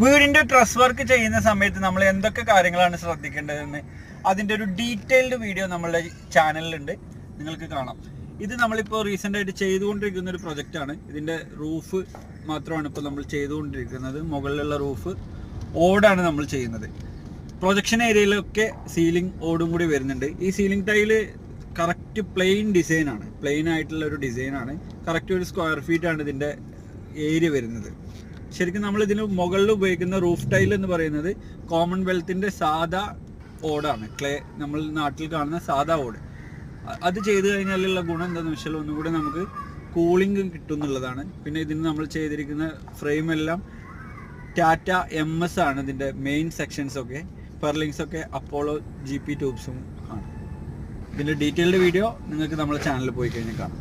വീടിന്റെ truss work ചെയ്യുന്ന സമയത്ത് നമ്മൾ എന്തൊക്കെ കാര്യങ്ങളാണ് ശ്രദ്ധിക്കേണ്ടതെന്ന് അതിന്റെ ഒരു ഡീറ്റെയിൽഡ് വീഡിയോ നമ്മളുടെ ചാനലിലുണ്ട്, നിങ്ങൾക്ക് കാണാം. ഇത് നമ്മളിപ്പോൾ റീസെൻ്റ് ആയിട്ട് ചെയ്തുകൊണ്ടിരിക്കുന്ന ഒരു പ്രൊജക്റ്റാണ്. ഇതിന്റെ റൂഫ് മാത്രമാണ് ഇപ്പോൾ നമ്മൾ ചെയ്തുകൊണ്ടിരിക്കുന്നത്. മുകളിലുള്ള റൂഫ് ഓടാണ് നമ്മൾ ചെയ്യുന്നത്. പ്രൊജക്ഷൻ ഏരിയയിലൊക്കെ സീലിംഗ് ഓടും കൂടി വരുന്നുണ്ട്. ഈ സീലിംഗ് ടൈല് കറക്റ്റ് പ്ലെയിൻ ഡിസൈനാണ്, പ്ലെയിൻ ആയിട്ടുള്ള ഒരു ഡിസൈനാണ്. കറക്റ്റ് ഒരു സ്ക്വയർ ഫീറ്റ് ആണ് ഇതിൻ്റെ ഏരിയ വരുന്നത്. ശരിക്കും നമ്മൾ ഇതിന് മുകളിൽ ഉപയോഗിക്കുന്ന റൂഫ് ടൈൽ എന്ന് പറയുന്നത് കോമൺവെൽത്തിൻ്റെ സാധാ ഓടാണ്, ക്ലേ, നമ്മൾ നാട്ടിൽ കാണുന്ന സാധാ ഓട്. അത് ചെയ്ത് കഴിഞ്ഞാലുള്ള ഗുണം എന്താണെന്ന് വെച്ചാൽ ഒന്നുകൂടി നമുക്ക് കൂളിംഗ് കിട്ടും എന്നുള്ളതാണ്. പിന്നെ ഇതിന് നമ്മൾ ചെയ്തിരിക്കുന്ന ഫ്രെയിം എല്ലാം ടാറ്റ MS ആണ്. ഇതിൻ്റെ മെയിൻ സെക്ഷൻസൊക്കെ പെർലിങ്സൊക്കെ അപ്പോളോ GP ട്യൂബ്സും ആണ്. ഇതിൻ്റെ ഡീറ്റെയിൽഡ് വീഡിയോ നിങ്ങൾക്ക് നമ്മുടെ ചാനലിൽ പോയി കഴിഞ്ഞാൽ കാണാം.